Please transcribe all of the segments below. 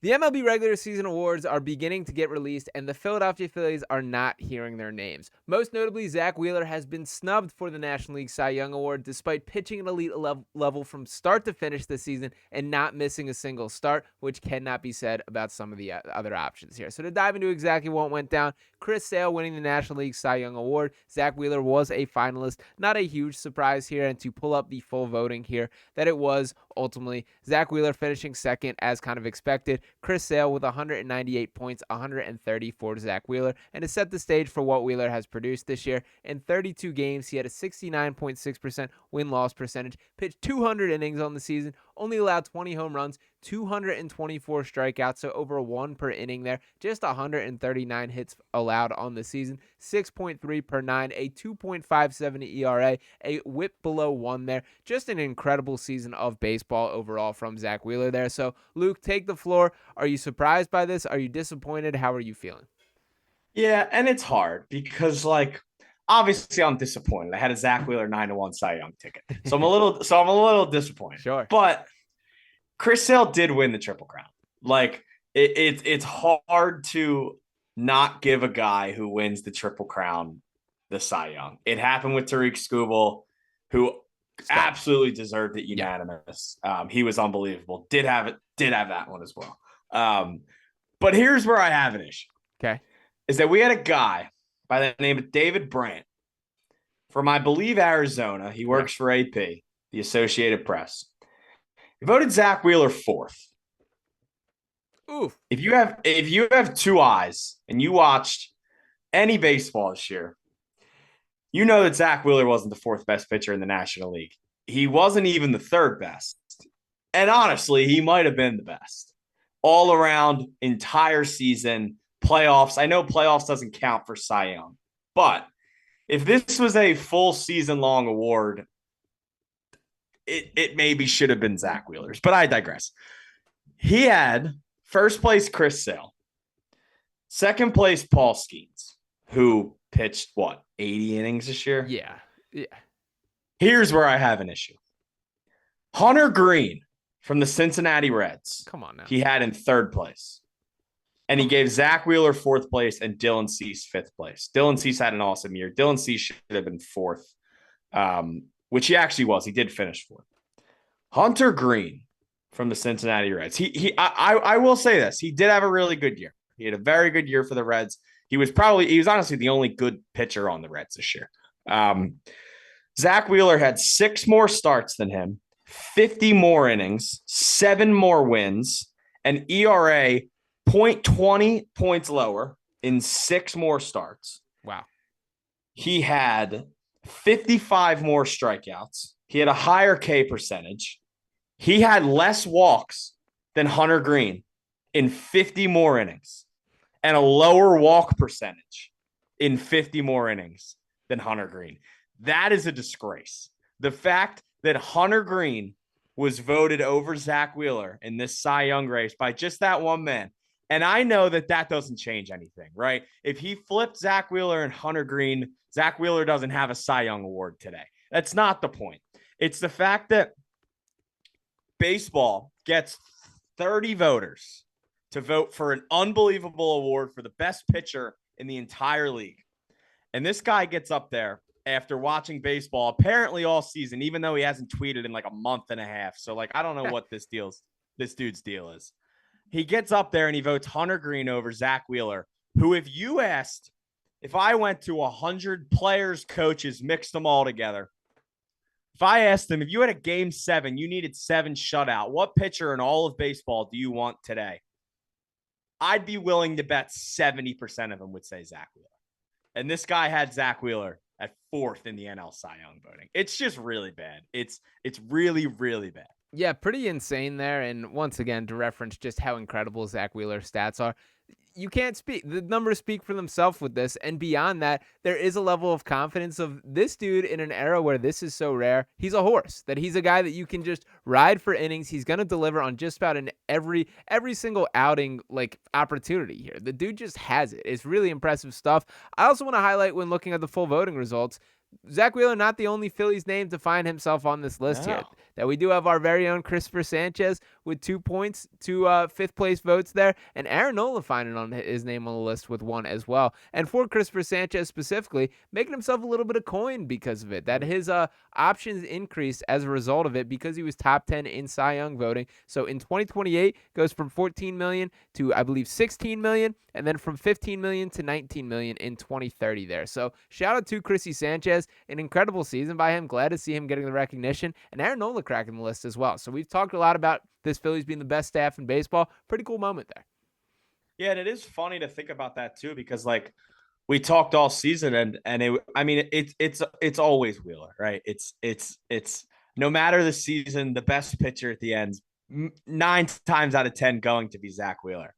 The MLB regular season awards are beginning to get released, and the Philadelphia Phillies are not hearing their names. Most notably, Zack Wheeler has been snubbed for the National League Cy Young Award despite pitching an elite level from start to finish this season and not missing a single start, which cannot be said about some of the other options here. So to dive into exactly what went down, Chris Sale winning the National League Cy Young Award. Zack Wheeler was a finalist. Not a huge surprise here, and to pull up the full voting here, that it was ultimately Zack Wheeler finishing second as kind of expected. Chris Sale with 198 points, 130 for Zack Wheeler, and to set the stage for what Wheeler has produced this year. In 32 games, he had a 69.6% win-loss percentage, pitched 200 innings on the season, only allowed 20 home runs, 224 strikeouts, so over 1 per inning there, just 139 hits allowed on the season, 6.3 per 9, a 2.57 ERA, a whip below 1 there. Just an incredible season of baseball overall from Zack Wheeler there. So, Luke, take the floor. Are you surprised by this? Are you disappointed? How are you feeling? Yeah, and it's hard because obviously I'm disappointed. I had a Zack Wheeler 9-1 Cy Young ticket. So I'm a little disappointed. Sure. But Chris Sale did win the Triple Crown. It's hard to not give a guy who wins the Triple Crown the Cy Young. It happened with Tariq Skubal, who absolutely deserved it unanimous. Yeah. He was unbelievable. Did have that one as well. But here's where I have an issue. Okay. Is that we had a guy by the name of David Brandt from, I believe, Arizona. He works for AP, the Associated Press. He voted Zack Wheeler fourth. Oof. If you have two eyes and you watched any baseball this year, you know that Zack Wheeler wasn't the fourth best pitcher in the National League. He wasn't even the third best. And honestly, he might have been the best. All around, entire season, playoffs. I know playoffs doesn't count for Cy Young, but if this was a full season long award, it maybe should have been Zack Wheeler's, but I digress. He had first place Chris Sale, second place Paul Skeens, who pitched 80 innings this year? Yeah. Here's where I have an issue. Hunter Green from the Cincinnati Reds. Come on now. He had in third place. And he gave Zack Wheeler fourth place and Dylan Cease fifth place. Dylan Cease had an awesome year. Dylan Cease should have been fourth, which he actually was. He did finish fourth. Hunter Green from the Cincinnati Reds. I will say this. He did have a really good year. He had a very good year for the Reds. He was honestly the only good pitcher on the Reds this year. Zack Wheeler had 6 more starts than him, 50 more innings, 7 more wins, an ERA 0.20 points lower in 6 more starts. Wow. He had 55 more strikeouts. He had a higher K percentage. He had less walks than Hunter Green in 50 more innings and a lower walk percentage in 50 more innings than Hunter Green. That is a disgrace. The fact that Hunter Green was voted over Zack Wheeler in this Cy Young race by just that one man. And I know that doesn't change anything, right? If he flipped Zack Wheeler and Hunter Green, Zack Wheeler doesn't have a Cy Young award today. That's not the point. It's the fact that baseball gets 30 voters to vote for an unbelievable award for the best pitcher in the entire league. And this guy gets up there after watching baseball apparently all season, even though he hasn't tweeted in a month and a half. So I don't know what this dude's deal is. He gets up there and he votes Hunter Green over Zack Wheeler, who if I went to 100 players, coaches, mixed them all together, if I asked them, if you had a game 7, you needed 7 shutout, what pitcher in all of baseball do you want today? I'd be willing to bet 70% of them would say Zack Wheeler. And this guy had Zack Wheeler at 4th in the NL Cy Young voting. It's just really bad. It's really, really bad. Yeah, pretty insane there. And once again, to reference just how incredible Zack Wheeler's stats are, you can't speak. The numbers speak for themselves with this. And beyond that, there is a level of confidence of this dude in an era where this is so rare. He's a horse, that he's a guy that you can just ride for innings. He's going to deliver on just about in every single outing, opportunity here. The dude just has it. It's really impressive stuff. I also want to highlight when looking at the full voting results, Zack Wheeler, not the only Phillies name to find himself on this list here. that we do have our very own Christopher Sanchez with 2 points, 2 fifth place votes there, and Aaron Nola finding on his name on the list with 1 as well. And for Christopher Sanchez specifically, making himself a little bit of coin because of it. That his options increased as a result of it because he was top 10 in Cy Young voting. So in 2028 goes from 14 million to I believe 16 million, and then from 15 million to 19 million in 2030 there. So shout out to Chrissy Sanchez, an incredible season by him. Glad to see him getting the recognition, and Aaron Nola cracking the list as well. So we've talked a lot about this Phillies being the best staff in baseball. Pretty cool moment there. Yeah, and it is funny to think about that too, because like we talked all season, and it's always Wheeler, right? It's no matter the season, the best pitcher at the end, 9 times out of 10 going to be Zack Wheeler.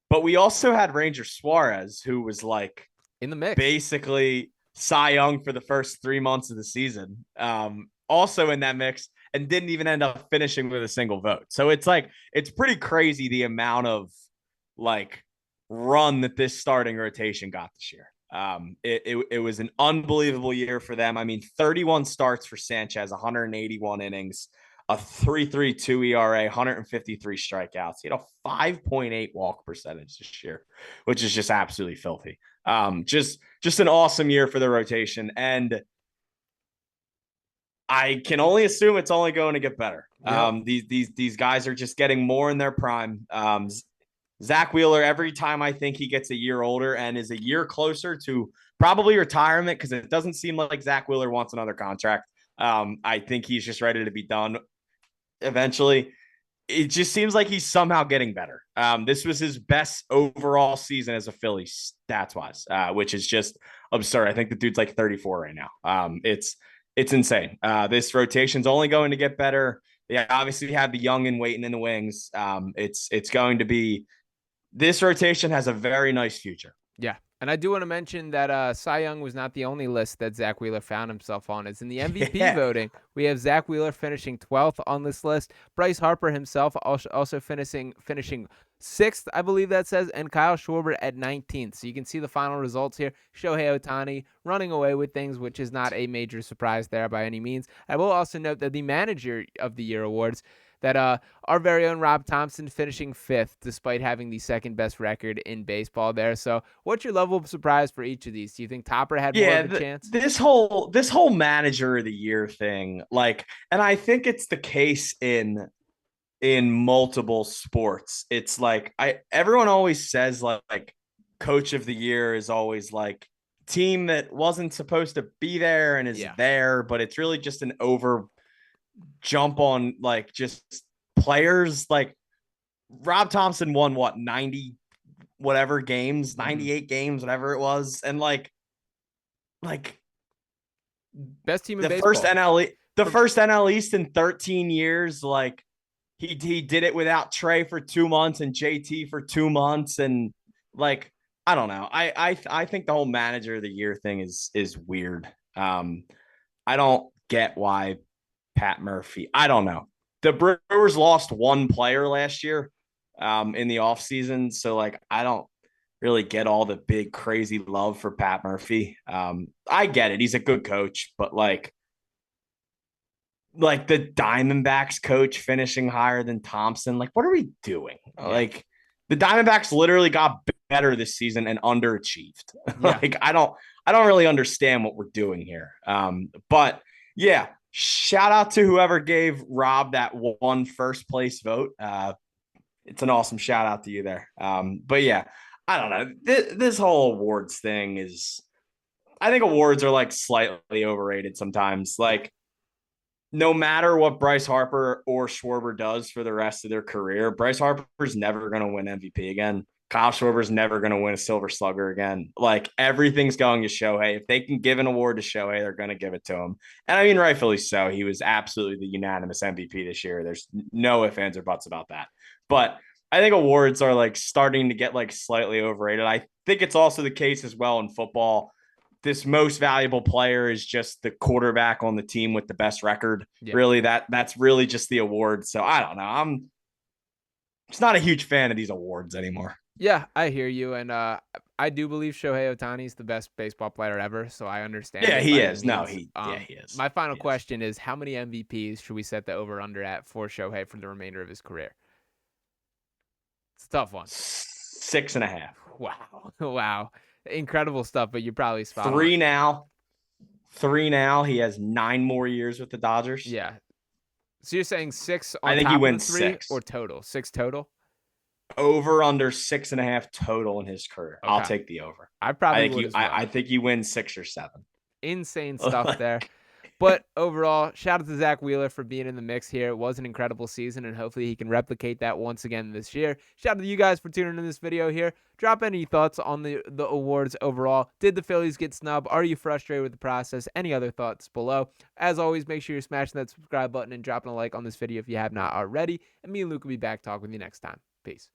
But we also had Ranger Suarez, who was like In the mix. basically Cy Young for the first 3 months of the season, also in that mix, and didn't even end up finishing with a single vote. So it's like, it's pretty crazy the amount of like run that this starting rotation got this year. It was an unbelievable year for them. I mean, 31 starts for Sanchez, 181 innings, a 3.32 ERA, 153 strikeouts. He had a 5.8 walk percentage this year, which is just absolutely filthy. Just an awesome year for the rotation, and I can only assume it's only going to get better. Yep. These guys are just getting more in their prime. Zack Wheeler, every time I think he gets a year older and is a year closer to probably retirement, because it doesn't seem like Zack Wheeler wants another contract. I think he's just ready to be done eventually. It just seems like he's somehow getting better. This was his best overall season as a Philly stats wise, which is just absurd. I think the dude's like 34 right now. It's insane. This rotation's only going to get better. They obviously have the young and waiting in the wings. It's going to be, this rotation has a very nice future. Yeah. And I do want to mention that Cy Young was not the only list that Zack Wheeler found himself on. It's in the MVP voting. We have Zack Wheeler finishing 12th on this list. Bryce Harper himself also finishing 6th, I believe that says, and Kyle Schwarber at 19th. So you can see the final results here. Shohei Ohtani running away with things, which is not a major surprise there by any means. I will also note that the Manager of the Year awards, that our very own Rob Thomson finishing 5th despite having the second best record in baseball there. So what's your level of surprise for each of these? Do you think Topper had more of a chance? This whole Manager of the Year thing, like, and I think it's the case in multiple sports. It's like, everyone always says like Coach of the Year is always like team that wasn't supposed to be there and is there, but it's really just an over jump on like just players. Like Rob Thomson won what, 90 whatever games, 98 games, whatever it was, and like best team in the baseball. first NL East in 13 years. Like he did it without Trey for 2 months and JT for 2 months, and like, I don't know. I think the whole Manager of the Year thing is weird. I don't get why Pat Murphy. I don't know. The Brewers lost one player last year in the offseason. So, like, I don't really get all the big, crazy love for Pat Murphy. I get it. He's a good coach, but like the Diamondbacks coach finishing higher than Thomson. Like, what are we doing? Yeah. Like, the Diamondbacks literally got better this season and underachieved. Yeah. Like, I don't really understand what we're doing here. But yeah, shout out to whoever gave Rob that one first place vote. It's an awesome shout out to you there. But yeah, I don't know. This whole awards thing is, I think awards are like slightly overrated sometimes. Like, no matter what Bryce Harper or Schwarber does for the rest of their career, Bryce Harper's never going to win MVP again. Kyle Schwarber's never going to win a Silver Slugger again. Like, everything's going to Shohei. If they can give an award to Shohei, they're going to give it to him. And I mean, rightfully so. He was absolutely the unanimous MVP this year. There's no ifs, ands, or buts about that. But I think awards are like starting to get like slightly overrated. I think it's also the case as well in football. This most valuable player is just the quarterback on the team with the best record. Yeah. Really, that's really just the award. So I don't know. I'm just not a huge fan of these awards anymore. Yeah, I hear you, and I do believe Shohei Ohtani is the best baseball player ever, so I understand Yeah, it he by any is. No, means. he is. My final He is. question is, how many MVPs should we set the over/under at for Shohei for the remainder of his career? It's a tough one. 6.5. Wow, wow, incredible stuff, but you're probably spot on. 3 now. He has 9 more years with the Dodgers. Yeah. So you're saying 6 I on think he top of the wins 3 6. or total? 6 total? Over under 6.5 total in his career. I'll Okay. take the over. I probably would as well. I think he wins 6 or 7. Insane stuff there. But overall, shout out to Zack Wheeler for being in the mix here. It was an incredible season, and hopefully he can replicate that once again this year. Shout out to you guys for tuning in this video here. Drop any thoughts on the awards overall. Did the Phillies get snubbed? Are you frustrated with the process? Any other thoughts below? As always, make sure you're smashing that subscribe button and dropping a like on this video if you have not already. And me and Luke will be back talking with you next time. Peace.